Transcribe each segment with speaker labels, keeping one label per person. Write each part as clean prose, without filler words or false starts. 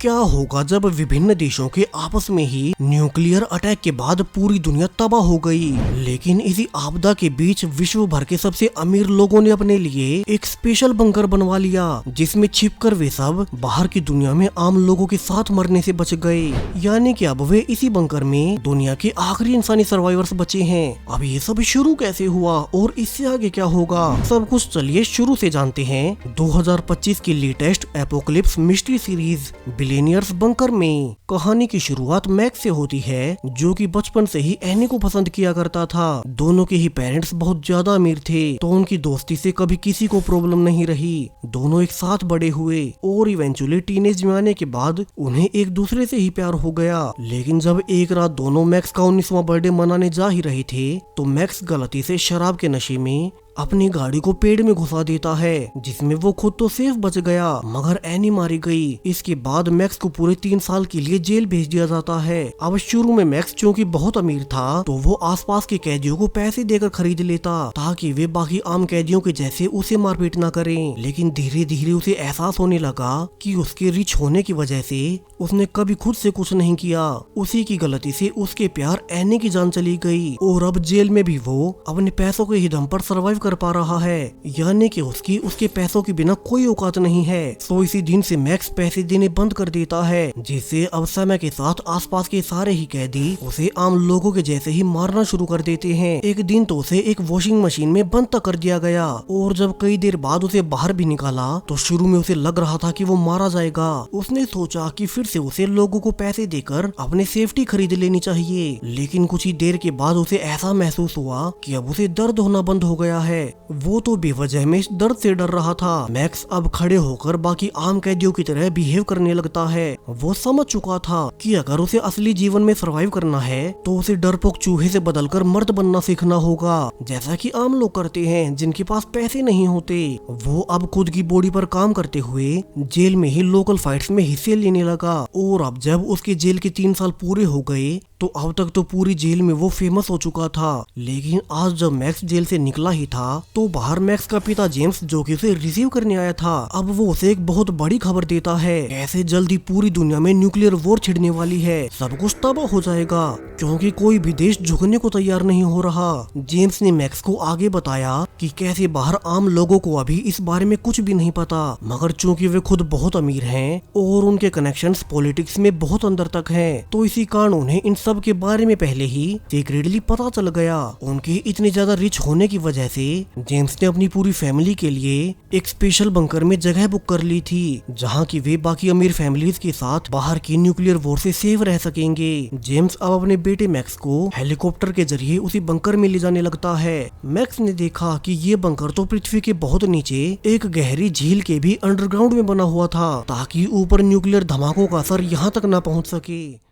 Speaker 1: क्या होगा जब विभिन्न देशों के आपस में ही न्यूक्लियर अटैक के बाद पूरी दुनिया तबाह हो गई। लेकिन इसी आपदा के बीच विश्व भर के सबसे अमीर लोगों ने अपने लिए एक स्पेशल बंकर बनवा लिया, जिसमें छिपकर वे सब बाहर की दुनिया में आम लोगों के साथ मरने से बच गए। यानी कि अब वे इसी बंकर में दुनिया के आखिरी इंसानी सर्वाइवर्स बचे हैं। अब ये सब शुरू कैसे हुआ और इससे आगे क्या होगा, सब कुछ चलिए शुरू से जानते हैं। 2025 की latest apocalypse mystery series billionaires bunker में कहानी की शुरुआत मैक्स से होती है, जो कि बचपन से ही एनी को पसंद किया करता था। दोनों के ही पेरेंट्स बहुत ज्यादा अमीर थे, तो उनकी दोस्ती से कभी किसी को प्रॉब्लम नहीं रही। दोनों एक साथ बड़े हुए और इवेंचुअली टीनेज में आने के बाद उन्हें एक दूसरे से ही प्यार हो गया। लेकिन जब एक रात दोनों मैक्स का 19वां बर्थडे मनाने जा ही रहे थे, तो मैक्स गलती से शराब के नशे में अपनी गाड़ी को पेड़ में घुसा देता है, जिसमें वो खुद तो सेफ बच गया मगर एनी मारी गई। इसके बाद मैक्स को पूरे 3 साल के लिए जेल भेज दिया जाता है। अब शुरू में मैक्स चूंकि बहुत अमीर था, तो वो आसपास के कैदियों को पैसे देकर खरीद लेता ताकि वे बाकी आम कैदियों के जैसे उसे मारपीट न करें। लेकिन धीरे धीरे उसे एहसास होने लगा कि उसके रिच होने की वजह से उसने कभी खुद से कुछ नहीं किया। उसी की गलती से उसके प्यार एनी की जान चली गई और अब जेल में भी वो अपने पैसों के ही दम पर सर्वाइव कर पा रहा है। यानी कि उसके पैसों के बिना कोई औकात नहीं है। तो इसी दिन से मैक्स पैसे देने बंद कर देता है, जिससे अब समय के साथ आसपास के सारे ही कैदी उसे आम लोगों के जैसे ही मारना शुरू कर देते हैं। एक दिन तो उसे एक वॉशिंग मशीन में बंद तक कर दिया गया और जब कई देर बाद उसे बाहर भी निकाला, तो शुरू में उसे लग रहा था कि वो मारा जाएगा। उसने सोचा कि फिर से उसे लोगों को पैसे देकर अपने सेफ्टी खरीद लेनी चाहिए। लेकिन कुछ ही देर के बाद उसे ऐसा महसूस हुआ कि अब उसे दर्द होना बंद हो गया है। वो तो बेवजह में इस दर्द से डर रहा था। मैक्स अब खड़े होकर बाकी आम कैदियों की तरह बिहेव करने लगता है। वो समझ चुका था कि अगर उसे असली जीवन में सरवाइव करना है, तो उसे डरपोक चूहे से बदलकर मर्द बनना सीखना होगा, जैसा कि आम लोग करते हैं जिनके पास पैसे नहीं होते। वो अब खुद की बॉडी पर काम करते हुए जेल में ही लोकल फाइट्स में हिस्से लेने लगा और अब जब उसके जेल के 3 साल पूरे हो गए, तो अब तक तो पूरी जेल में वो फेमस हो चुका था। लेकिन आज जब मैक्स जेल से निकला ही था, तो बाहर मैक्स का पिता जेम्स, जो कि उसे रिसीव करने आया था, अब वो उसे एक बहुत बड़ी खबर देता है। ऐसे जल्दी पूरी दुनिया में न्यूक्लियर वॉर छिड़ने वाली है, सब कुछ तबाह हो जाएगा, क्योंकि कोई भी देश झुकने को तैयार नहीं हो रहा। जेम्स ने मैक्स को आगे बताया कि कैसे बाहर आम लोगों को अभी इस बारे में कुछ भी नहीं पता, मगर चूंकि वे खुद बहुत अमीर हैं और उनके कनेक्शंस पॉलिटिक्स में बहुत अंदर तक हैं, तो इसी कारण उन्हें इन सब के बारे में पहले ही सीक्रेटली पता चल गया। उनके इतने ज्यादा रिच होने की वजह से जेम्स ने अपनी पूरी फैमिली के लिए एक स्पेशल बंकर में जगह बुक कर ली थी, जहां की वे बाकी अमीर फैमिलीज के साथ बाहर की न्यूक्लियर वॉर से सेफ रह सकेंगे। जेम्स अब अपने बेटे मैक्स को हेलीकॉप्टर के जरिए उसी बंकर में ले जाने लगता है। मैक्स ने देखा कि ये बंकर तो पृथ्वी के बहुत नीचे एक गहरी झील के भी अंडरग्राउंड में बना हुआ था, ताकि ऊपर न्यूक्लियर धमाकों का असर यहाँ तक न पहुँच सके।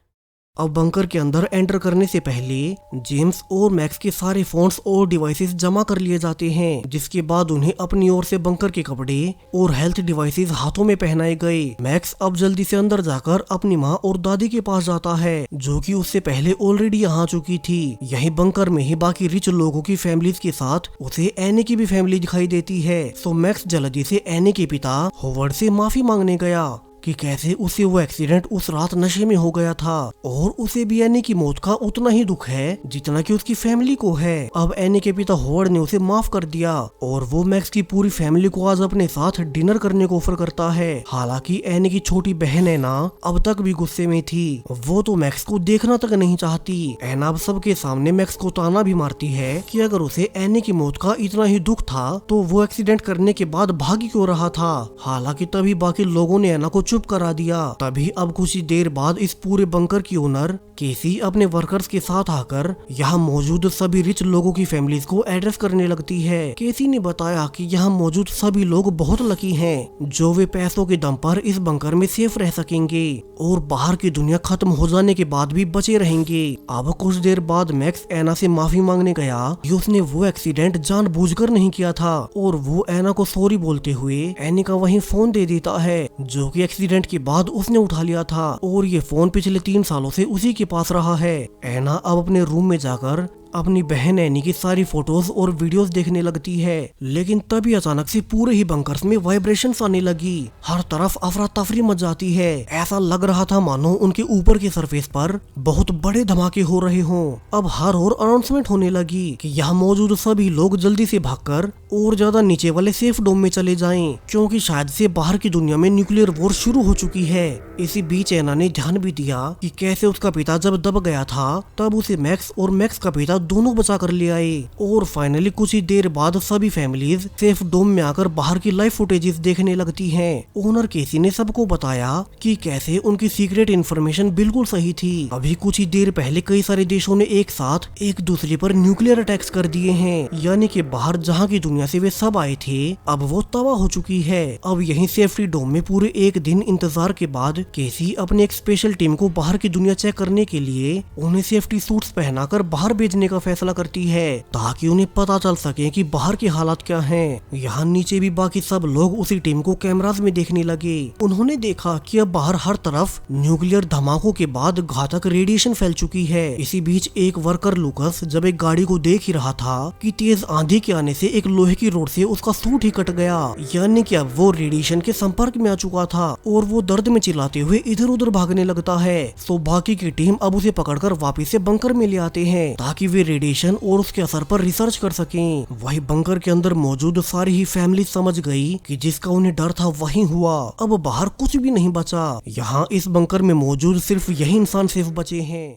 Speaker 1: अब बंकर के अंदर एंटर करने से पहले जेम्स और मैक्स के सारे फोन्स और डिवाइसेस जमा कर लिए जाते हैं, जिसके बाद उन्हें अपनी ओर से बंकर के कपड़े और हेल्थ डिवाइसेस हाथों में पहनाए गए। मैक्स अब जल्दी से अंदर जाकर अपनी माँ और दादी के पास जाता है, जो कि उससे पहले ऑलरेडी यहाँ आ चुकी थी। यही बंकर में ही बाकी रिच लोगों की फैमिलीज के साथ उसे एनी की भी फैमिली दिखाई देती है। सो मैक्स जल्दी से एनी के पिता होवर्ड से माफी मांगने गया कि कैसे उसे वो एक्सीडेंट उस रात नशे में हो गया था, और उसे भी एनी की मौत का उतना ही दुख है जितना कि उसकी फैमिली को है। अब एनी के पिता होवर्ड ने उसे माफ कर दिया और वो मैक्स की पूरी फैमिली को आज अपने साथ डिनर करने को ऑफर करता है। हालांकि एनी की छोटी बहन एना अब तक भी गुस्से में थी। वो तो मैक्स को देखना तक नहीं चाहती। एना अब सबके सामने मैक्स को ताना भी मारती है कि अगर उसे एनी की मौत का इतना ही दुख था, तो वो एक्सीडेंट करने के बाद भाग क्यों रहा था। हालांकि तभी बाकी लोगों ने एना को चुप करा दिया। तभी अब कुछ ही देर बाद इस पूरे बंकर की ओनर केसी अपने वर्कर्स के साथ आकर यहाँ मौजूद सभी रिच लोगों की फैमिलीज को एड्रेस करने लगती है। केसी ने बताया कि यहाँ मौजूद सभी लोग बहुत लकी हैं, जो वे पैसों के दम पर इस बंकर में सेफ रह सकेंगे और बाहर की दुनिया खत्म हो जाने के बाद भी बचे रहेंगे। अब कुछ देर बाद मैक्स एना से माफी मांगने गया कि उसने वो एक्सीडेंट जानबूझकर नहीं किया था, और वो एना को सॉरी बोलते हुए एनी का वही फोन दे देता है, जो कि एक्सीडेंट के बाद उसने उठा लिया था, और ये फोन पिछले 3 सालों से उसी के पास रहा है। एना अब अपने रूम में जाकर अपनी बहन एनी की सारी फोटोज और वीडियोस देखने लगती है। लेकिन तभी अचानक से पूरे ही बंकर्स में वाइब्रेशंस आने लगी। हर तरफ अफरा तफरी मच जाती है। ऐसा लग रहा था मानो उनके ऊपर की सरफेस पर बहुत बड़े धमाके हो रहे हों। अब हर और अनाउंसमेंट होने लगी कि यहाँ मौजूद सभी लोग जल्दी से भागकर और ज्यादा नीचे वाले सेफ डोम में चले जाएं, क्योंकि शायद से बाहर की दुनिया में न्यूक्लियर वॉर शुरू हो चुकी है। इसी बीच एना ने ध्यान भी दिया कि कैसे उसका पिता जब दब गया था तब उसे मैक्स और मैक्स का पिता दोनों बचा कर ले आए। और फाइनली कुछ ही देर बाद सभी फैमिलीज सेफ डोम में आकर बाहर की लाइव फुटेजेस देखने लगती हैं। ओनर केसी ने सबको बताया कि कैसे उनकी सीक्रेट इन्फॉर्मेशन बिल्कुल सही थी। अभी कुछ ही देर पहले कई सारे देशों ने एक साथ एक दूसरे पर न्यूक्लियर अटैक्स कर दिए हैं, यानी कि बाहर जहाँ की दुनिया से वे सब आए थे अब वो तबाह हो चुकी है। अब यहीं सेफ्टी डोम में पूरे एक दिन इंतजार के बाद केसी अपने एक स्पेशल टीम को बाहर की दुनिया चेक करने के लिए उन्हें सेफ्टी सूट्स पहनाकर बाहर भेजने का फैसला करती है, ताकि उन्हें पता चल सके कि बाहर के हालात क्या हैं। यहाँ नीचे भी बाकी सब लोग उसी टीम को कैमरास में देखने लगे। उन्होंने देखा कि अब बाहर हर तरफ न्यूक्लियर धमाकों के बाद घातक रेडिएशन फैल चुकी है। इसी बीच एक वर्कर लुकस जब एक गाड़ी को देख ही रहा था कि तेज आंधी के आने से एक लोहे की रोड से उसका सूट ही कट गया, यानी कि अब वो रेडिएशन के संपर्क में आ चुका था और वो दर्द में चिल्लाते हुए इधर उधर भागने लगता है। तो बाकी की टीम अब उसे पकड़कर वापस से बंकर में ले आते हैं ताकि वे रेडिएशन और उसके असर पर रिसर्च कर सकें। वही बंकर के अंदर मौजूद सारी ही फैमिली समझ गई कि जिसका उन्हें डर था वही हुआ। अब बाहर कुछ भी नहीं बचा। यहाँ इस बंकर में मौजूद सिर्फ यही इंसान सेफ बचे हैं।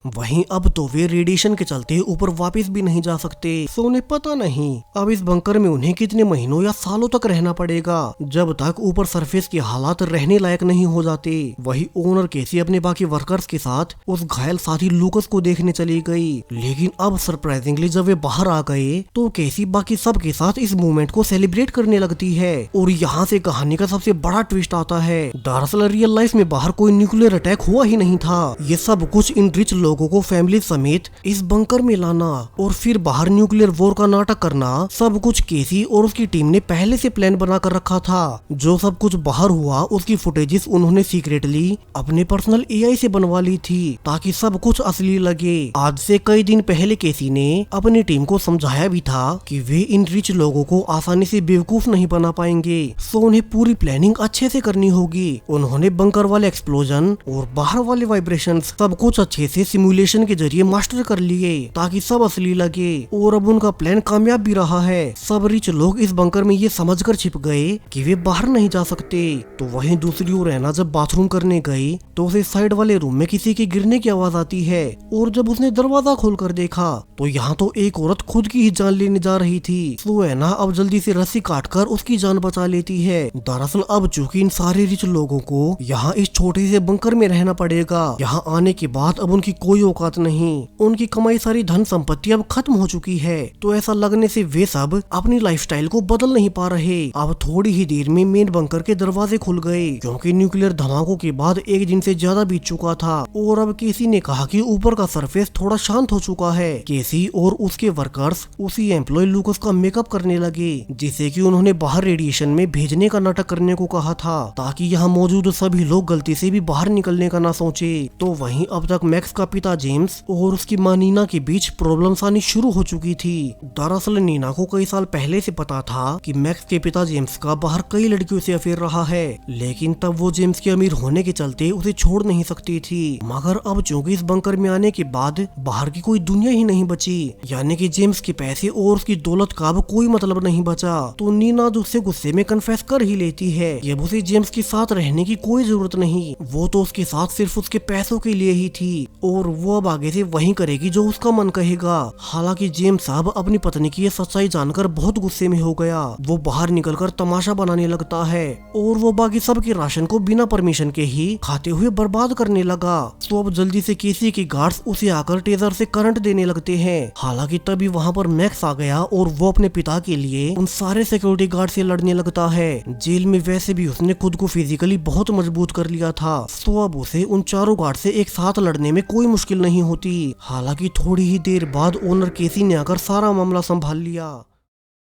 Speaker 1: वहीं अब तो वे रेडिएशन के चलते ऊपर वापस भी नहीं जा सकते। तो उन्हें पता नहीं अब इस बंकर में उन्हें कितने महीनों या सालों तक रहना पड़ेगा, जब तक ऊपर सरफेस के हालात रहने लायक नहीं हो जाते। वही ओनर केसी अपने बाकी वर्कर्स के साथ उस घायल साथी लूकस को देखने चली गई। लेकिन अब सरप्राइजिंगली जब वे बाहर आ गए तो केसी बाकी सब के साथ इस मूवमेंट को सेलिब्रेट करने लगती है। और यहाँ से कहानी का सबसे बड़ा ट्विस्ट आता है। दरअसल रियल लाइफ में बाहर कोई न्यूक्लियर अटैक हुआ ही नहीं था। ये सब कुछ इन रिच लोगों को फैमिली समेत इस बंकर में लाना और फिर बाहर न्यूक्लियर वॉर का नाटक करना, सब कुछ केसी और उसकी टीम ने पहले से प्लान बना कर रखा था। जो सब कुछ बाहर हुआ उसकी फुटेजेस उन्होंने सीक्रेटली अपने पर्सनल एआई से बनवा ली थी ताकि सब कुछ असली लगे। आज से कई दिन पहले केसी ने अपनी टीम को समझाया भी था कि वे इन रिच लोगों को आसानी से बेवकूफ नहीं बना पाएंगे, सो उन्हें पूरी प्लानिंग अच्छे से करनी होगी। उन्होंने बंकर वाले एक्सप्लोजन और बाहर वाले वाइब्रेशंस सब कुछ अच्छे से सिमुलेशन के जरिए मास्टर कर लिए ताकि सब असली लगे। और अब उनका प्लान कामयाब भी रहा है। सब रिच लोग इस बंकर में ये समझकर छिप गए कि वे बाहर नहीं जा सकते। तो वहीं दूसरी ओर रहना जब बाथरूम करने गई तो उसे साइड वाले रूम में किसी के गिरने की आवाज आती है। और जब उसने दरवाजा खोलकर देखा तो यहाँ तो एक औरत खुद की ही जान लेने जा रही थी। तो है ना अब जल्दी से रस्सी काटकर उसकी जान बचा लेती है। दरअसल अब चूंकि इन सारे रिच लोगों को यहाँ इस छोटे से बंकर में रहना पड़ेगा। यहाँ आने के बाद अब उनकी कोई औकात नहीं। उनकी कमाई सारी धन संपत्ति अब खत्म हो चुकी है। तो ऐसा लगने से वे सब अपनी लाइफस्टाइल को बदल नहीं पा रहे। अब थोड़ी ही देर में मेन बंकर के दरवाजे खुल गए, क्योंकि न्यूक्लियर धमाकों के बाद एक दिन से ज्यादा बीत चुका था। और अब केसी ने कहा कि ऊपर का सरफेस थोड़ा शांत हो चुका है। केसी और उसके वर्कर्स उसी एम्प्लॉय लूकस का मेकअप करने लगे, जिसे कि उन्होंने बाहर रेडिएशन में भेजने का नाटक करने को कहा था, ताकि यहाँ मौजूद सभी लोग गलती से भी बाहर निकलने का ना सोचे। तो वहीं अब तक मैक्स का पिता जेम्स और उसकी मां नीना के बीच प्रॉब्लम्स आनी शुरू हो चुकी थी। दरअसल नीना को कई साल पहले से पता था कि मैक्स के पिता जेम्स का बाहर कई लड़कियों से अफेयर रहा है, लेकिन तब वो जेम्स के अमीर होने के चलते उसे छोड़ नहीं सकती थी। मगर अब चूंकि इस बंकर में आने के बाद बाहर की कोई दुनिया ही नहीं बची, यानी कि जेम्स के पैसे और उसकी दौलत का अब कोई मतलब नहीं बचा, तो नीना उससे गुस्से में कन्फेस कर ही लेती है कि अब उसे जेम्स के साथ रहने की कोई जरूरत नहीं। वो तो उसके साथ सिर्फ उसके पैसों के लिए ही थी और वो अब आगे से वही करेगी जो उसका मन कहेगा। हालांकि जेम्स साहब अपनी पत्नी की ये सच्चाई जानकर बहुत गुस्से में हो गया। वो बाहर निकलकर तमाशा बनाने लगता है और वो बाकी सबके राशन को बिना परमिशन के ही खाते हुए बर्बाद करने लगा। तो अब जल्दी से केसी के गार्ड्स उसे आकर टेजर से करंट देने लगते हैं। हालांकि तभी वहाँ पर मैक्स आ गया और वो अपने पिता के लिए उन सारे सिक्योरिटी गार्ड से लड़ने लगता है। जेल में वैसे भी उसने खुद को फिजिकली बहुत मजबूत कर लिया था, तो अब उसे उन चारों गार्ड से एक साथ लड़ने में कोई मुश्किल नहीं होती। हालांकि थोड़ी ही देर बाद ओनर केसी ने आकर सारा मामला संभाल लिया।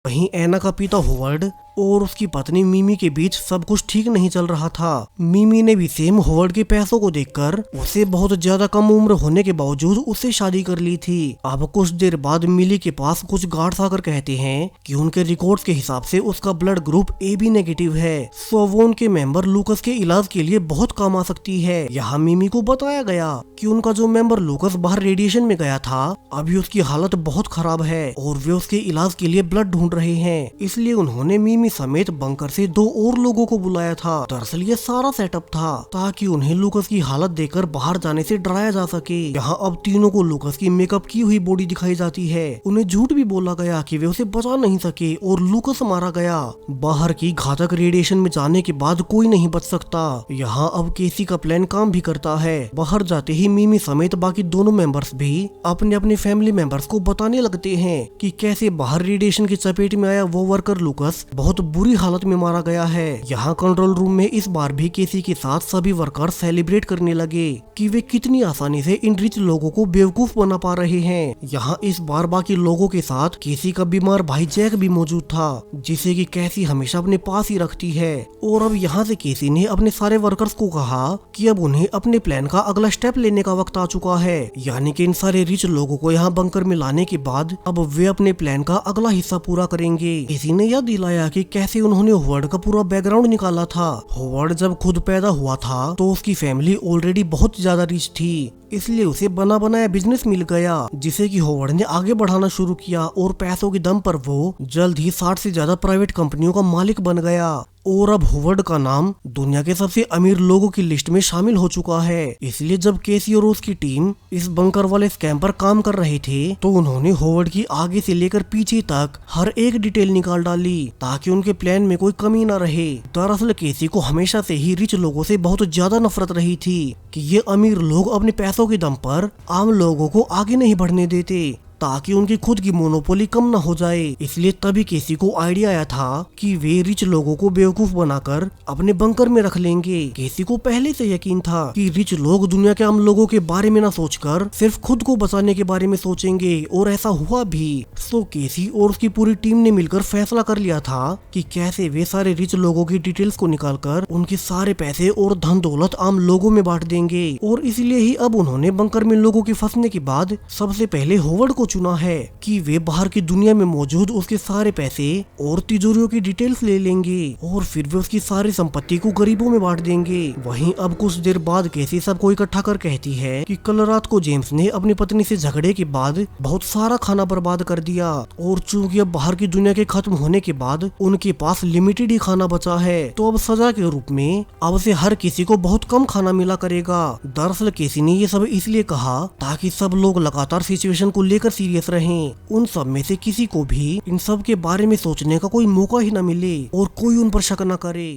Speaker 1: वहीं एना का पिता होवर्ड और उसकी पत्नी मिमी के बीच सब कुछ ठीक नहीं चल रहा था। मिमी ने भी सेम होवर्ड के पैसों को देखकर उसे बहुत ज्यादा कम उम्र होने के बावजूद उससे शादी कर ली थी। अब कुछ देर बाद मिली के पास कुछ गार्ड्स आकर कहते हैं कि उनके रिकॉर्ड्स के हिसाब से उसका ब्लड ग्रुप AB नेगेटिव है, सो वो उनके मेंबर लूकस के इलाज के लिए बहुत काम आ सकती है। यहाँ मिमी को बताया गया कि उनका जो मेंबर लूकस बाहर रेडिएशन में गया था, अभी उसकी हालत बहुत खराब है और वे उसके इलाज के लिए ब्लड ढूंढ रहे हैं। इसलिए उन्होंने मिमी समेत बंकर से 2 और लोगों को बुलाया था। दरअसल ये सारा सेटअप था ताकि उन्हें लूकस की हालत देखकर बाहर जाने से डराया जा सके। यहाँ अब तीनों को लूकस की मेकअप की हुई बॉडी दिखाई जाती है। उन्हें झूठ भी बोला गया कि वे उसे बचा नहीं सके और लूकस मारा गया। बाहर की घातक रेडिएशन में जाने के बाद कोई नहीं बच सकता। यहाँ अब केसी का प्लान काम भी करता है। बाहर जाते ही मिमी समेत बाकी दोनों मेंबर्स भी अपने अपने फैमिली मेंबर्स को बताने लगते हैं कि कैसे बाहर रेडिएशन की चपेट में आया वो वर्कर लूकस बहुत बुरी हालत में मारा गया है। यहाँ कंट्रोल रूम में इस बार भी केसी के साथ सभी वर्कर सेलिब्रेट करने लगे कि वे कितनी आसानी से इन रिच लोगों को बेवकूफ बना पा रहे हैं। यहाँ इस बार बाकी लोगों के साथ केसी का बीमार भाई जैक भी मौजूद था, जिसे कि कैसी हमेशा अपने पास ही रखती है। और अब यहाँ से केसी ने अपने सारे वर्कर्स को कहा कि अब उन्हें अपने प्लान का अगला स्टेप लेने का वक्त आ चुका है, यानी कि इन सारे रिच लोगों को यहाँ बंकर में लाने के बाद अब वे अपने प्लान का अगला हिस्सा पूरा करेंगे। केसी ने यह दिलाया कि कैसे उन्होंने होवर्ड का पूरा बैकग्राउंड निकाला था। होवर्ड जब खुद पैदा हुआ था तो उसकी फैमिली ऑलरेडी बहुत ज्यादा रिच थी, इसलिए उसे बना बनाया बिजनेस मिल गया, जिसे कि होवर्ड ने आगे बढ़ाना शुरू किया और पैसों के दम पर वो जल्द ही 60 से ज्यादा प्राइवेट कंपनियों का मालिक बन गया। और अब होवर्ड का नाम दुनिया के सबसे अमीर लोगों की लिस्ट में शामिल हो चुका है। इसलिए जब केसी और उसकी टीम इस बंकर वाले स्कैम पर काम कर रहे थे तो उन्होंने होवर्ड की आगे से लेकर पीछे तक हर एक डिटेल निकाल डाली ताकि उनके प्लान में कोई कमी न रहे। दरअसल केसी को हमेशा से ही रिच लोगों से बहुत ज्यादा नफरत रही थी कि ये अमीर लोग अपने पैसों के दम पर आम लोगों को आगे नहीं बढ़ने देते ताकि उनकी खुद की मोनोपोली कम न हो जाए। इसलिए तभी केसी को आइडिया आया था कि वे रिच लोगों को बेवकूफ बनाकर अपने बंकर में रख लेंगे। केसी को पहले से यकीन था कि रिच लोग दुनिया के आम लोगों के बारे में न सोचकर सिर्फ खुद को बचाने के बारे में सोचेंगे, और ऐसा हुआ भी। सो केसी और उसकी पूरी टीम ने मिलकर फैसला कर लिया था कि कैसे वे सारे रिच लोगों की डिटेल्स को निकालकर उनके सारे पैसे और धन दौलत आम लोगों में बांट देंगे। और इसलिए ही अब उन्होंने बंकर में लोगों के फंसने के बाद सबसे पहले होवर्ड को चुना है कि वे बाहर की दुनिया में मौजूद उसके सारे पैसे और तिजोरियों की डिटेल्स ले लेंगे और फिर वे उसकी सारी संपत्ति को गरीबों में बांट देंगे। वहीं अब कुछ देर बाद केसी सबको इकट्ठा कर कहती है कि कल रात को जेम्स ने अपनी पत्नी से झगड़े के बाद बहुत सारा खाना बर्बाद कर दिया, और चूंकि अब बाहर की दुनिया के खत्म होने के बाद उनके पास लिमिटेड ही खाना बचा है, तो अब सजा के रूप में अब से हर किसी को बहुत कम खाना मिला करेगा। दरअसल केसी ने ये सब इसलिए कहा ताकि सब लोग लगातार सिचुएशन को लेकर सीरियस रहें। उन सब में से किसी को भी इन सब के बारे में सोचने का कोई मौका ही न मिले और कोई उन पर शक न करे।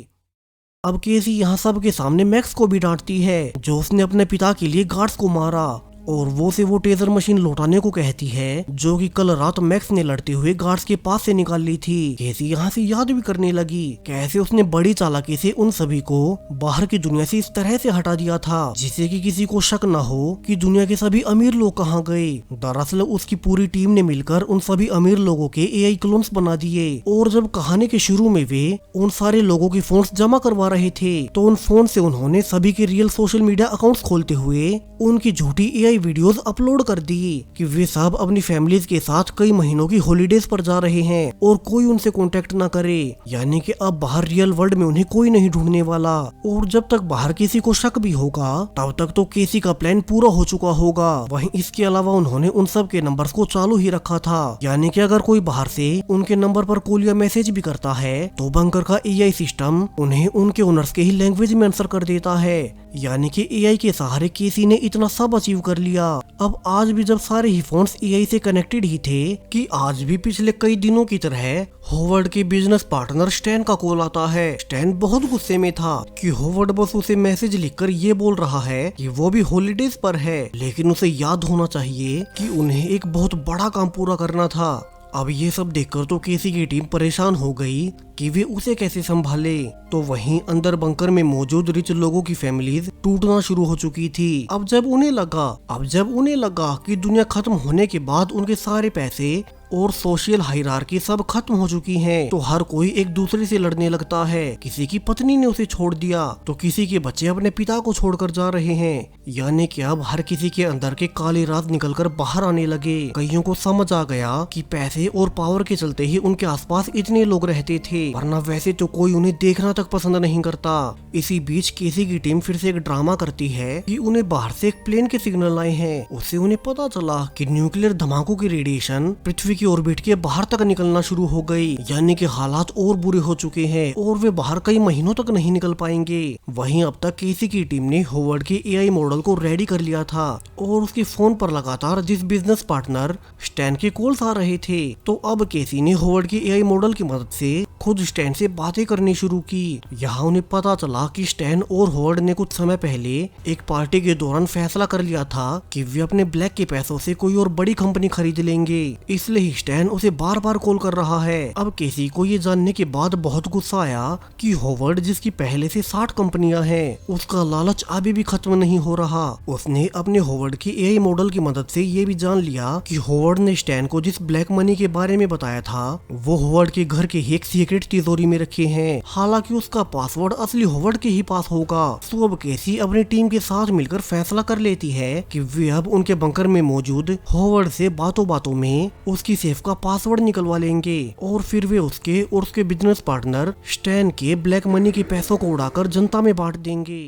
Speaker 1: अब केसी यहाँ सब के सामने मैक्स को भी डांटती है जो उसने अपने पिता के लिए गार्ड्स को मारा, और वो से वो टेजर मशीन लौटाने को कहती है जो कि कल रात मैक्स ने लड़ते हुए गार्ड्स के पास से निकाल ली थी। केसी यहाँ से याद भी करने लगी कैसे उसने बड़ी चालाकी से उन सभी को बाहर की दुनिया से इस तरह से हटा दिया था जिससे कि किसी को शक न हो कि दुनिया के सभी अमीर लोग कहाँ गए। दरअसल उसकी पूरी टीम ने मिलकर उन सभी अमीर लोगों के AI क्लोन्स बना दिए, और जब कहानी के शुरू में वे उन सारे लोगों के फोन्स जमा करवा रहे थे तो उन फोन से उन्होंने सभी के रियल सोशल मीडिया अकाउंट्स खोलते हुए उनकी झूठी AI वीडियोस अपलोड कर दी कि वे सब अपनी फैमिलीज के साथ कई महीनों की हॉलीडेज पर जा रहे हैं और कोई उनसे कांटेक्ट ना करे, यानी कि अब बाहर रियल वर्ल्ड में उन्हें कोई नहीं ढूंढने वाला। और जब तक बाहर किसी को शक भी होगा तब तक तो केसी का प्लान पूरा हो चुका होगा। वहीं इसके अलावा उन्होंने उन सब के नंबर्स को चालू ही रखा था, यानी कि अगर कोई बाहर से उनके नंबर पर कॉल या मैसेज भी करता है तो बंकर का AI सिस्टम उन्हें उनके ओनर्स के ही लैंग्वेज में आंसर कर देता है। यानी कि AI के सहारे केसी ने इतना सब अचीव कर लिया। अब आज भी जब सारे ही फोन्स AI से कनेक्टेड ही थे कि आज भी पिछले कई दिनों की तरह होवर्ड के बिजनेस पार्टनर स्टैन का कॉल आता है। स्टैन बहुत गुस्से में था कि होवर्ड बस उसे मैसेज लिखकर ये बोल रहा है कि वो भी हॉलीडेज पर है, लेकिन उसे याद होना चाहिए कि उन्हें एक बहुत बड़ा काम पूरा करना था। अब ये सब देखकर तो केसी की टीम परेशान हो गई कि वे उसे कैसे संभाले। तो वहीं अंदर बंकर में मौजूद रिच लोगों की फैमिलीज टूटना शुरू हो चुकी थी। अब जब उन्हें लगा कि दुनिया खत्म होने के बाद उनके सारे पैसे और सोशल हायरार्की सब खत्म हो चुकी हैं, तो हर कोई एक दूसरे से लड़ने लगता है। किसी की पत्नी ने उसे छोड़ दिया तो किसी के बच्चे अपने पिता को छोड़कर जा रहे हैं। यानी कि अब हर किसी के अंदर के काले राज निकलकर बाहर आने लगे। कईयों को समझ आ गया कि पैसे और पावर के चलते ही उनके आसपास इतने लोग रहते थे, वरना वैसे तो कोई उन्हें देखना तक पसंद नहीं करता। इसी बीच केसी की टीम फिर से एक ड्रामा करती है कि उन्हें बाहर से एक प्लेन के सिग्नल आए हैं। उससे उन्हें पता चला कि न्यूक्लियर धमाकों की रेडिएशन पृथ्वी की ऑर्बिट के बाहर तक निकलना शुरू हो गई। यानी कि हालात और बुरे हो चुके हैं और वे बाहर कई महीनों तक नहीं निकल पाएंगे। वहीं अब तक केसी की टीम ने होवर्ड के एआई मॉडल को रेडी कर लिया था और उसके फोन पर लगातार जिस बिजनेस पार्टनर स्टैन के कॉल्स आ रहे थे, तो अब केसी ने होवर्ड के एआई मॉडल की मदद से खुद स्टैन से बातें करनी शुरू की। यहाँ उन्हें पता चला कि स्टैन और होवर्ड ने कुछ समय पहले एक पार्टी के दौरान फैसला कर लिया था कि वे अपने ब्लैक के पैसों से कोई और बड़ी कंपनी खरीद लेंगे, इसलिए स्टैन उसे बार बार कॉल कर रहा है। अब केसी को ये जानने के बाद बहुत गुस्सा आया कि होवर्ड, जिसकी पहले से 60 कंपनियां हैं, उसका लालच अभी भी खत्म नहीं हो रहा। उसने अपने होवर्ड के एआई मॉडल की मदद से ये भी जान लिया कि होवर्ड ने स्टैन को जिस ब्लैक मनी के बारे में बताया था वो होवर्ड के घर के एक सीक्रेट तिजोरी में रखे हैं। हालांकि उसका पासवर्ड असली होवर्ड के ही पास होगा। तो अब केसी अपनी टीम के साथ मिलकर फैसला कर लेती है कि वे अब उनके बंकर में मौजूद होवर्ड से बातों बातों में उसकी सेफ का पासवर्ड निकलवा लेंगे और फिर वे उसके और उसके बिजनेस पार्टनर स्टैन के ब्लैक मनी के पैसों को उड़ाकर जनता में बांट देंगे।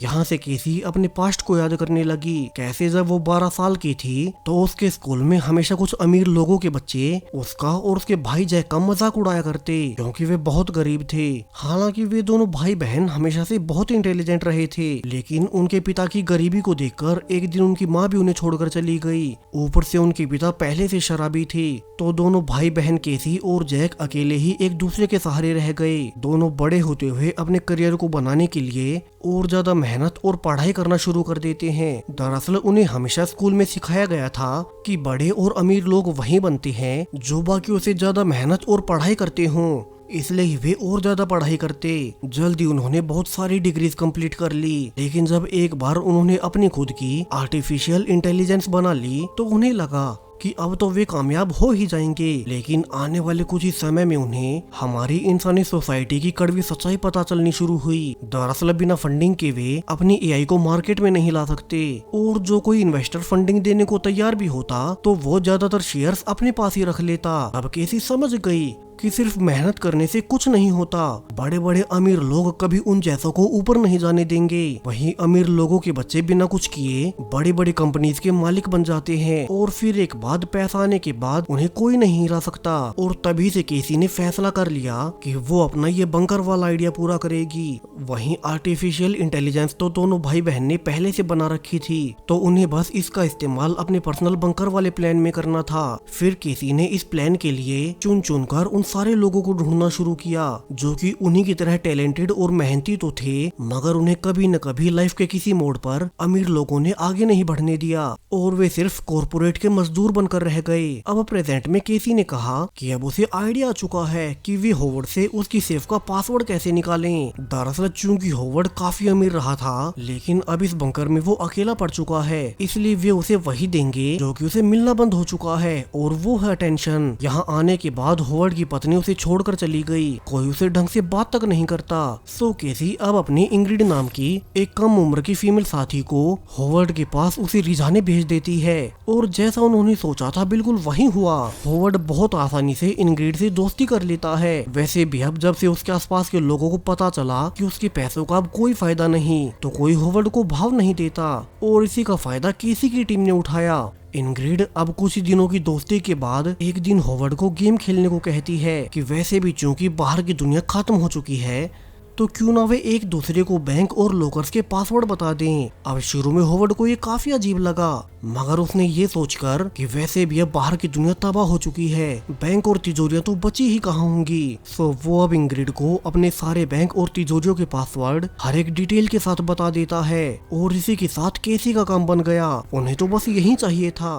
Speaker 1: यहाँ से केसी अपने पास्ट को याद करने लगी। कैसे जब वो 12 साल की थी तो उसके स्कूल में हमेशा कुछ अमीर लोगों के बच्चे उसका और उसके भाई जैक का मजाक उड़ाया करते, क्योंकि वे बहुत गरीब थे। हालांकि वे दोनों भाई बहन हमेशा से बहुत इंटेलिजेंट रहे थे, लेकिन उनके पिता की गरीबी को देखकर एक दिन उनकी माँ भी उन्हें छोड़कर चली गई। ऊपर से उनके पिता पहले से शराबी थे, तो दोनों भाई बहन केसी और जैक अकेले ही एक दूसरे के सहारे रह गए। दोनों बड़े होते हुए अपने करियर को बनाने के लिए और ज्यादा मेहनत और पढ़ाई करना शुरू कर देते हैं। दरअसल उन्हें हमेशा स्कूल में सिखाया गया था कि बड़े और अमीर लोग वही बनते हैं जो बाकियों से ज्यादा मेहनत और पढ़ाई करते हों, इसलिए वे और ज्यादा पढ़ाई करते। जल्दी उन्होंने बहुत सारी डिग्रीज कंप्लीट कर ली, लेकिन जब एक बार उन्होंने अपनी खुद की आर्टिफिशियल इंटेलिजेंस बना ली तो उन्हें लगा कि अब तो वे कामयाब हो ही जाएंगे। लेकिन आने वाले कुछ ही समय में उन्हें हमारी इंसानी सोसाइटी की कड़वी सच्चाई पता चलनी शुरू हुई। दरअसल बिना फंडिंग के वे अपनी एआई को मार्केट में नहीं ला सकते, और जो कोई इन्वेस्टर फंडिंग देने को तैयार भी होता तो वो ज्यादातर शेयर्स अपने पास ही रख लेता। अब केसी समझ गई कि सिर्फ मेहनत करने से कुछ नहीं होता। बड़े बड़े अमीर लोग कभी उन जैसों को ऊपर नहीं जाने देंगे। वहीं अमीर लोगों के बच्चे बिना कुछ किए बड़ी बड़ी कंपनीज के मालिक बन जाते हैं, और फिर एक बाद पैसा आने के बाद उन्हें कोई नहीं हिला सकता। और तभी से केसी ने फैसला कर लिया कि वो अपना ये बंकर वाला आइडिया पूरा करेगी। वहीं आर्टिफिशियल इंटेलिजेंस तो दोनों भाई बहन ने पहले से बना रखी थी, तो उन्हें बस इसका इस्तेमाल अपने पर्सनल बंकर वाले प्लान में करना था। फिर केसी ने इस प्लान के लिए चुन चुन कर उन सारे लोगों को ढूंढना शुरू किया जो कि उन्हीं की तरह टैलेंटेड और मेहनती तो थे, मगर उन्हें कभी न कभी लाइफ के किसी मोड़ पर अमीर लोगों ने आगे नहीं बढ़ने दिया और वे सिर्फ कॉर्पोरेट के मजदूर बनकर रह गए। अब प्रेजेंट में केसी ने कहा कि अब उसे आइडिया आ चुका है कि वे होवर्ड से उसकी सेफ का पासवर्ड कैसे निकालें। दरअसल चूंकि होवर्ड काफी अमीर रहा था, लेकिन अब इस बंकर में वो अकेला पड़ चुका है, इसलिए वे उसे वही देंगे जो कि उसे मिलना बंद हो चुका है, और वो है अटेंशन। यहाँ आने के बाद होवर्ड की पत्नी उसे छोड़कर चली गई, कोई उसे ढंग से बात तक नहीं करता। सो केसी अब अपनी इंग्रिड नाम की एक कम उम्र की फीमेल साथी को होवर्ड के पास उसे रिझाने भेज देती है, और जैसा उन्होंने सोचा था बिल्कुल वही हुआ। होवर्ड बहुत आसानी से इंग्रिड से दोस्ती कर लेता है। वैसे भी अब जब से उसके आसपास के लोगों को पता चला कि उसके पैसों का अब कोई फायदा नहीं, तो कोई होवर्ड को भाव नहीं देता, और इसी का फायदा केसी की टीम ने उठाया। इंग्रिड अब कुछ ही दिनों की दोस्ती के बाद एक दिन होवर्ड को गेम खेलने को कहती है कि वैसे भी चूंकि बाहर की दुनिया खत्म हो चुकी है, तो क्यों ना वे एक दूसरे को बैंक और लॉकर्स के पासवर्ड बता दें। अब शुरू में होवर्ड को ये काफी अजीब लगा, मगर उसने ये सोचकर कि वैसे भी अब बाहर की दुनिया तबाह हो चुकी है, बैंक और तिजोरियां तो बची ही कहाँ होंगी। सो वो अब इंग्रिड को अपने सारे बैंक और तिजोरियों के पासवर्ड हर एक डिटेल के साथ बता देता है, और इसी के साथ केसी का काम बन गया। उन्हें तो बस यही चाहिए था।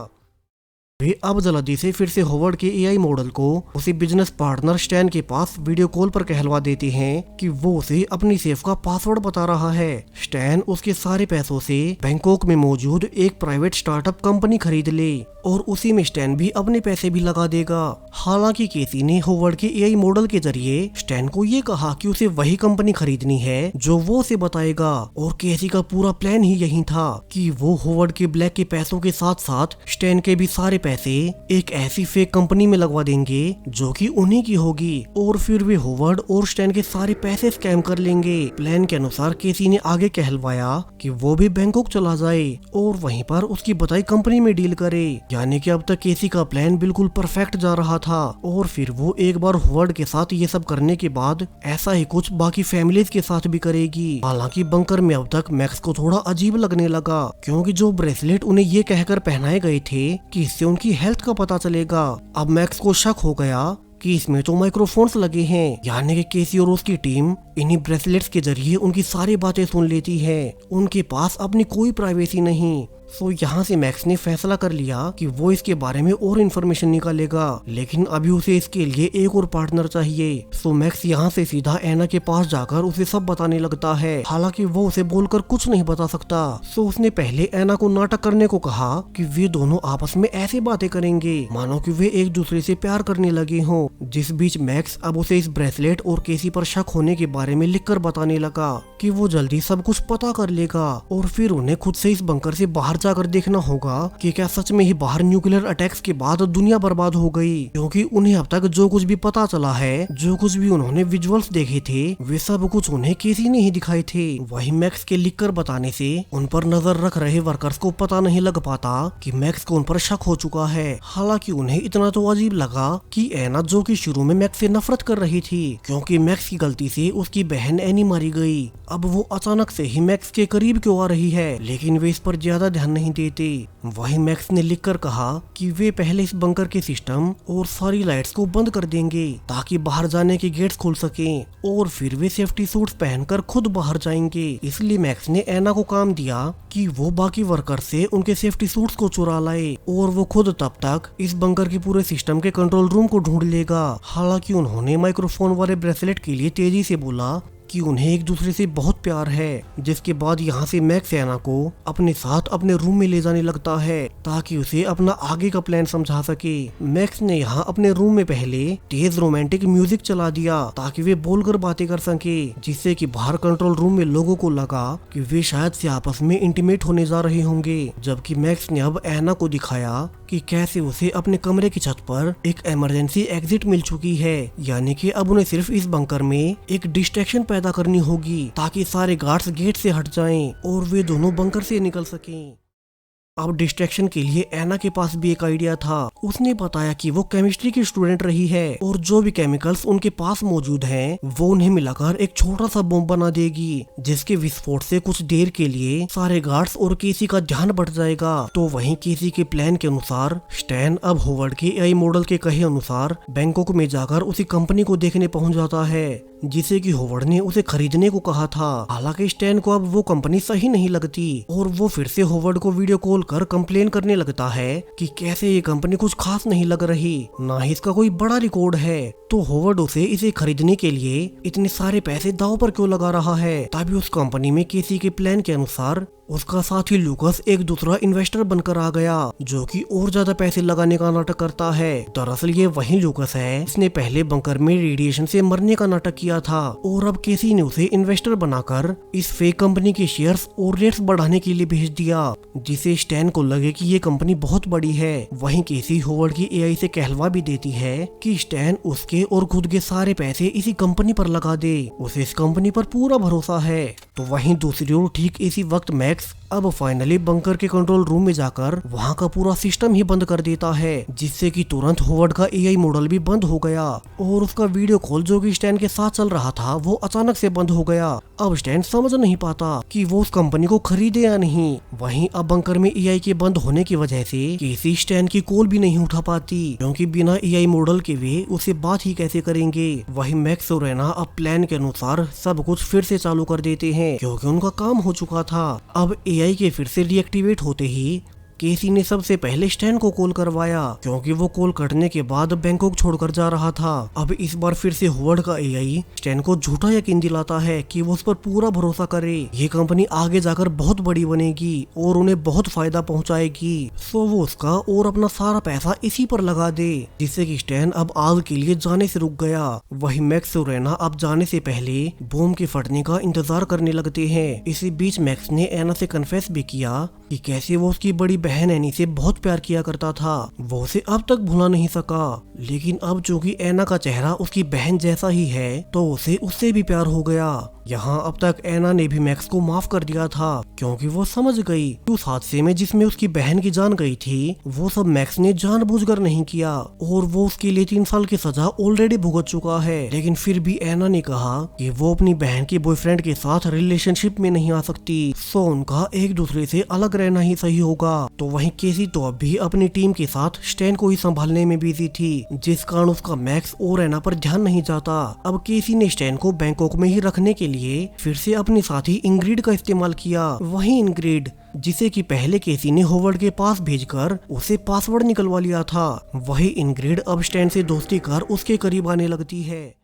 Speaker 1: वे अब जल्दी से फिर से होवर्ड के एआई मॉडल को उसी बिजनेस पार्टनर स्टैन के पास वीडियो कॉल पर कहलवा देते हैं कि वो उसे अपनी सेफ का पासवर्ड बता रहा है। स्टैन उसके सारे पैसों से बैंकॉक में मौजूद एक प्राइवेट स्टार्टअप कंपनी खरीद ले और उसी में स्टैन भी अपने पैसे भी लगा देगा। हालांकि केसी ने होवर्ड के एआई मॉडल के जरिए स्टैन को ये कहा कि उसे वही कंपनी खरीदनी है जो वो उसे बताएगा, और केसी का पूरा प्लान ही यही था कि वो होवर्ड के ब्लैक के पैसों के साथ साथ स्टैन के भी सारे पैसे एक ऐसी फेक कंपनी में लगवा देंगे जो कि उन्हीं की होगी, और फिर वे होवर्ड और स्टैन के सारे पैसे स्कैम कर लेंगे। प्लान के अनुसार केसी ने आगे कहलवाया कि वो भी बैंकॉक चला जाए और वहीं पर उसकी बताई कंपनी में डील करे। यानी कि अब तक केसी का प्लान बिल्कुल परफेक्ट जा रहा था, और फिर वो एक बार होवर्ड के साथ ये सब करने के बाद ऐसा ही कुछ बाकी फैमिलीज के साथ भी करेगी। हालांकि बंकर में अब तक मैक्स को थोड़ा अजीब लगने लगा, क्योंकि जो ब्रेसलेट उन्हें ये कहकर पहनाए गए थे कि इससे उनकी हेल्थ का पता चलेगा, अब मैक्स को शक हो गया कि इसमें तो माइक्रोफोन्स लगे हैं। यानी कि केसी और उसकी टीम इन्हीं ब्रेसलेट्स के जरिए उनकी सारी बातें सुन लेती है। उनके पास अपनी कोई प्राइवेसी नहीं। सो यहाँ से मैक्स ने फैसला कर लिया कि वो इसके बारे में और इन्फॉर्मेशन निकालेगा, लेकिन अभी उसे इसके लिए एक और पार्टनर चाहिए। सो मैक्स यहाँ से सीधा एना के पास जाकर उसे सब बताने लगता है। हालांकि वो उसे बोलकर कुछ नहीं बता सकता। सो उसने पहले एना को नाटक करने को कहा कि वे दोनों आपस में ऐसी बातें करेंगे मानो कि वे एक दूसरे से प्यार करने लगे हों। जिस बीच मैक्स अब उसे इस ब्रेसलेट और केसी पर शक होने के बारे में लिखकर बताने लगा कि वो जल्दी सब कुछ पता कर लेगा, और फिर उन्हें खुद से इस बंकर से बाहर जाकर देखना होगा कि क्या सच में ही बाहर न्यूक्लियर अटैक्स के बाद दुनिया बर्बाद हो गई। क्योंकि उन्हें अब तक जो कुछ भी पता चला है, जो कुछ भी उन्होंने विजुअल्स देखे थे, वे सब कुछ उन्हें केसी ने ही दिखाए थे। वही मैक्स के लिखकर बताने से उन पर नजर रख रहे वर्कर्स को पता नहीं लग पाता कि मैक्स को उन पर शक हो चुका है। हालांकि उन्हें इतना तो अजीब लगा कि एना, जो कि शुरू में मैक्स से नफरत कर रही थी क्योंकि मैक्स की गलती से उसकी बहन एनी मारी गई, अब वो अचानक से ही मैक्स के करीब क्यों आ रही है। लेकिन वे इस पर ज्यादा ध्यान नहीं देते। वही मैक्स ने लिखकर कहा कि वे पहले इस बंकर के सिस्टम और सारी लाइट्स को बंद कर देंगे ताकि बाहर जाने के गेट्स खुल सकें, और फिर वे सेफ्टी सूट्स पहनकर खुद बाहर जाएंगे। इसलिए मैक्स ने एना को काम दिया कि वो बाकी वर्कर से उनके सेफ्टी सूट्स को चुरा लाए, और वो खुद तब तक इस बंकर के पूरे सिस्टम के कंट्रोल रूम को ढूंढ लेगा। हालांकि उन्होंने माइक्रोफोन वाले ब्रेसलेट के लिए तेजी से बोला कि उन्हें एक दूसरे से बहुत प्यार है। जिसके बाद यहाँ से मैक्स एना को अपने साथ अपने रूम में ले जाने लगता है ताकि उसे अपना आगे का प्लान समझा सके। मैक्स ने यहाँ अपने रूम में पहले तेज रोमांटिक म्यूजिक चला दिया ताकि वे बोलकर बातें कर सके, जिससे कि बाहर कंट्रोल रूम में लोगों को लगा कि वे शायद से आपस में इंटीमेट होने जा रहे होंगे। जबकि मैक्स ने अब एना को दिखाया कि कैसे उसे अपने कमरे की छत पर एक इमरजेंसी एग्जिट मिल चुकी है। यानी कि अब उन्हें सिर्फ इस बंकर में एक डिस्ट्रैक्शन पैदा करनी होगी ताकि सारे गार्ड्स गेट से हट जाएं और वे दोनों बंकर से निकल सकें। अब डिस्ट्रैक्शन के लिए एना के पास भी एक आइडिया था। उसने बताया कि वो केमिस्ट्री की स्टूडेंट रही है और जो भी केमिकल्स उनके पास मौजूद हैं, वो उन्हें मिलाकर एक छोटा सा बम बना देगी, जिसके विस्फोट से कुछ देर के लिए सारे गार्ड्स और केसी का ध्यान बढ़ जाएगा। तो वहीं केसी के प्लान के अनुसार स्टैन अब होवर्ड के एआई मॉडल के कहे अनुसार बैंकॉक में जाकर उसी कंपनी को देखने पहुंच जाता है जिसे कि होवर्ड ने उसे खरीदने को कहा था। हालांकि स्टैन को अब वो कंपनी सही नहीं लगती और वो फिर से होवर्ड को वीडियो कॉल कर कंप्लेन करने लगता है कि कैसे ये कंपनी कुछ खास नहीं लग रही, ना ही इसका कोई बड़ा रिकॉर्ड है। तो होवर्ड उसे इसे खरीदने के लिए इतने सारे पैसे दांव पर क्यों लगा रहा है। तभी उस कंपनी में केसी के प्लान के अनुसार उसका साथी लूकस एक दूसरा इन्वेस्टर बनकर आ गया जो कि और ज्यादा पैसे लगाने का नाटक करता है। दरअसल ये वही लूकस है जिसने पहले बंकर में रेडिएशन से मरने का नाटक किया था और अब केसी ने उसे इन्वेस्टर बनाकर इस फेक कंपनी के शेयर्स और रेट्स बढ़ाने के लिए भेज दिया, जिसे स्टैन को लगे कि ये कंपनी बहुत बड़ी है। वहीं केसी होवर्ड की एआई से कहलवा भी देती है कि स्टैन उसके और खुद के सारे पैसे इसी कंपनी पर लगा दे, उसे इस कंपनी पर पूरा भरोसा है। तो वहीं दूसरी ओर ठीक इसी वक्त मैक्स अब फाइनली बंकर के कंट्रोल रूम में जाकर वहां का पूरा सिस्टम ही बंद कर देता है, जिससे कि तुरंत होवर्ड का एआई मॉडल भी बंद हो गया और उसका वीडियो कॉल जो कि स्टैन के साथ चल रहा था वो अचानक से बंद हो गया। अब स्टैन समझ नहीं पाता कि वो उस कंपनी को खरीदे या नहीं। वहीं अब बंकर में एआई के बंद होने की वजह से किसी स्टैन की कॉल भी नहीं उठा पाती, क्योंकि बिना एआई मॉडल के वे उसे बात ही कैसे करेंगे। वहीं मैक्स और रेना अब प्लान के अनुसार सब कुछ फिर से चालू कर देते हैं क्योंकि उनका काम हो चुका था। अब एआई के फिर से रिएक्टिवेट होते ही केसी ने सबसे पहले स्टैन को कॉल करवाया क्योंकि वो कॉल कटने के बाद बैंकॉक छोड़कर जा रहा था। अब इस बार फिर से होवर्ड का एआई स्टैन को झूठा यकीन दिलाता है कि वो उस पर पूरा भरोसा करे। ये कंपनी आगे जाकर बहुत बड़ी बनेगी और उन्हें बहुत फायदा पहुंचाएगी, सो वो उसका और अपना सारा पैसा इसी पर लगा दे, जिससे कि स्टैन अब आज के लिए जाने से रुक गया। वही मैक्स और एना अब जाने से पहले बम के फटने का इंतजार करने लगते हैं। इसी बीच मैक्स ने एना से कन्फेस भी किया कि कैसे वो उसकी बड़ी बहन एनी से बहुत प्यार किया करता था, वो उसे अब तक भुला नहीं सका। लेकिन अब चूंकि एना का चेहरा उसकी बहन जैसा ही है तो उसे उससे भी प्यार हो गया। यहाँ अब तक एना ने भी मैक्स को माफ कर दिया था क्योंकि वो समझ गई कि उस हादसे में जिसमें उसकी बहन की जान गई थी वो सब मैक्स ने जानबूझकर नहीं किया और वो उसके लिए 3 साल की सजा ऑलरेडी भुगत चुका है। लेकिन फिर भी एना ने कहा कि वो अपनी बहन के बॉयफ्रेंड के साथ रिलेशनशिप में नहीं आ सकती, सो उनका एक दूसरे से अलग रहना ही सही होगा। तो वहीं केसी तो अब भी अपनी टीम के साथ स्टैन को ही संभालने में बिजी थी, जिस कारण उसका मैक्स और एना पर ध्यान नहीं जाता। अब केसी ने स्टैन को बैंकॉक में ही रखने के लिए फिर से अपनी साथी इंग्रिड का इस्तेमाल किया। वही इंग्रिड जिसे कि पहले केसी ने होवर्ड के पास भेजकर उसे पासवर्ड निकलवा लिया था, वही इंग्रिड अब स्टैन से दोस्ती कर उसके करीब आने लगती है।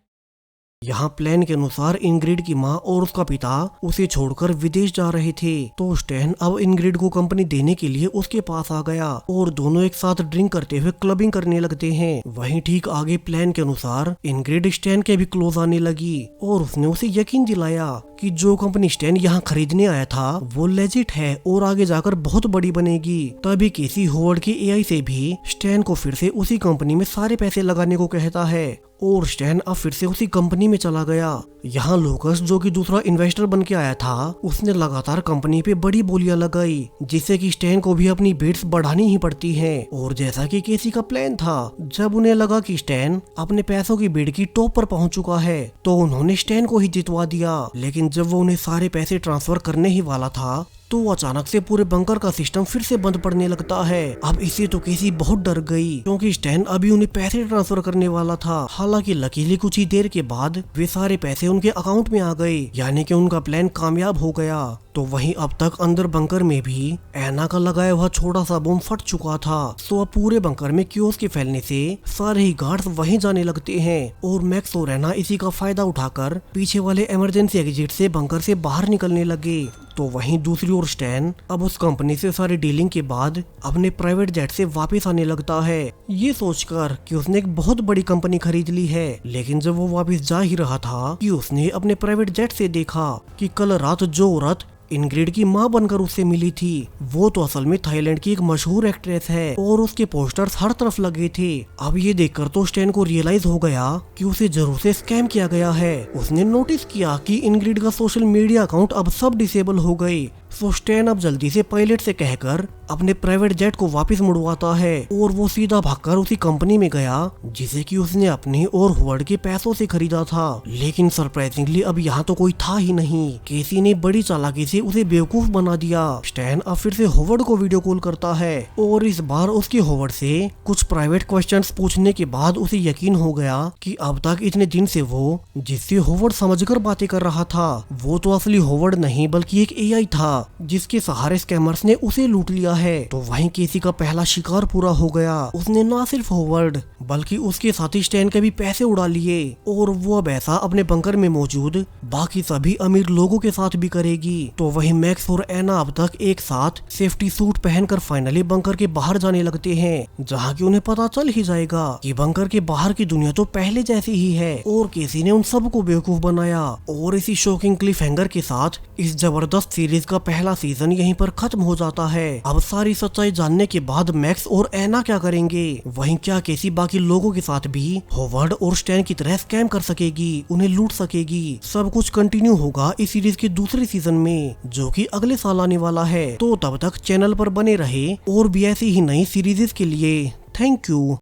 Speaker 1: यहाँ प्लान के अनुसार इंग्रिड की माँ और उसका पिता उसे छोड़कर विदेश जा रहे थे, तो स्टैन अब इंग्रिड को कंपनी देने के लिए उसके पास आ गया और दोनों एक साथ ड्रिंक करते हुए क्लबिंग करने लगते हैं। वहीं ठीक आगे प्लान के अनुसार इंग्रिड स्टैन के भी क्लोज आने लगी और उसने उसे यकीन दिलाया कि जो कंपनी स्टैन यहाँ खरीदने आया था वो लेजिट है और आगे जाकर बहुत बड़ी बनेगी। तभी केसी होवर्ड के एआई से भी स्टैन को फिर से उसी कंपनी में सारे पैसे लगाने को कहता है और स्टैन अब फिर से उसी कंपनी में चला गया। यहाँ लूकस जो कि दूसरा इन्वेस्टर बन के आया था उसने लगातार कंपनी पे बड़ी बोलियां लगाई, जिससे कि स्टैन को भी अपनी बिड्स बढ़ानी ही पड़ती हैं। और जैसा कि केसी का प्लान था, जब उन्हें लगा कि स्टैन अपने पैसों की बिड की टॉप पर पहुंच चुका है तो उन्होंने स्टैन को ही जितवा दिया। लेकिन जब वो उन्हें सारे पैसे ट्रांसफर करने ही वाला था तो अचानक से पूरे बंकर का सिस्टम फिर से बंद पड़ने लगता है। अब इससे तो केसी बहुत डर गई क्योंकि स्टैन अभी उन्हें पैसे ट्रांसफर करने वाला था। हालांकि लकीली कुछ ही देर के बाद वे सारे पैसे उनके अकाउंट में आ गए, यानी कि उनका प्लान कामयाब हो गया। तो वहीं अब तक अंदर बंकर में भी एना का लगाया हुआ छोटा सा बम फट चुका था। सो अब पूरे बंकर में क्योस के फैलने से सारे ही गार्ड्स वहीं जाने लगते हैं और मैक्स और एना इसी का फायदा उठाकर पीछे वाले इमरजेंसी एग्जिट से बंकर से बाहर निकलने लगे। तो वहीं दूसरी ओर स्टैन अब उस कंपनी से सारी डीलिंग के बाद अपने प्राइवेट जेट से वापस आने लगता है, ये सोचकर कि उसने एक बहुत बड़ी कंपनी खरीद ली है। लेकिन जब वो वापस जा ही रहा था कि उसने अपने प्राइवेट जेट से देखा कि कल रात जो औरत इंग्रिड की माँ बनकर उससे मिली थी वो तो असल में थाईलैंड की एक मशहूर एक्ट्रेस है और उसके पोस्टर्स हर तरफ लगे थे। अब ये देखकर तो स्टैन को रियलाइज हो गया कि उसे जरूर से स्कैम किया गया है। उसने नोटिस किया कि इंग्रिड का सोशल मीडिया अकाउंट अब सब डिसेबल हो गए। सो स्टैन अब जल्दी से पायलट से कहकर अपने प्राइवेट जेट को वापस मुड़वाता है और वो सीधा भागकर उसी कंपनी में गया जिसे कि उसने अपने और होवर्ड के पैसों से खरीदा था। लेकिन सरप्राइजिंगली अब यहाँ तो कोई था ही नहीं। केसी ने बड़ी चालाकी से उसे बेवकूफ बना दिया। स्टैन अब फिर से होवर्ड को वीडियो कॉल करता है और इस बार उसके होवर्ड से कुछ प्राइवेट क्वेश्चंस पूछने के बाद उसे यकीन हो गया कि अब तक इतने दिन से वो जिससे होवर्ड समझकर बातें कर रहा था वो तो असली होवर्ड नहीं बल्कि एक एआई था जिसके सहारे स्कैमर्स ने उसे लूट लिया है। तो वहीं केसी का पहला शिकार पूरा हो गया। उसने न सिर्फ होवर्ड बल्कि उसके साथी स्टैन के भी पैसे उड़ा लिए और वो अब ऐसा अपने बंकर में मौजूद बाकी सभी अमीर लोगों के साथ भी करेगी। तो वहीं मैक्स और एना अब तक एक साथ सेफ्टी सूट पहनकर फाइनली बंकर के बाहर जाने लगते हैं, जहाँ की उन्हें पता चल ही जाएगा कि बंकर के बाहर की दुनिया तो पहले जैसी ही है और केसी ने उन सबको बेवकूफ बनाया। और इसी शॉकिंग क्लिफ हैंगर के साथ इस जबरदस्त सीरीज का पहला सीजन यहीं पर खत्म हो जाता है। अब सारी सच्चाई जानने के बाद मैक्स और एना क्या करेंगे? वहीं क्या केसी बाकी लोगों के साथ भी होवर्ड और स्टैन की तरह स्कैम कर सकेगी, उन्हें लूट सकेगी? सब कुछ कंटिन्यू होगा इस सीरीज के दूसरे सीजन में जो कि अगले साल आने वाला है। तो तब तक चैनल पर बने रहे और भी ऐसी ही नई सीरीज के लिए। Thank you.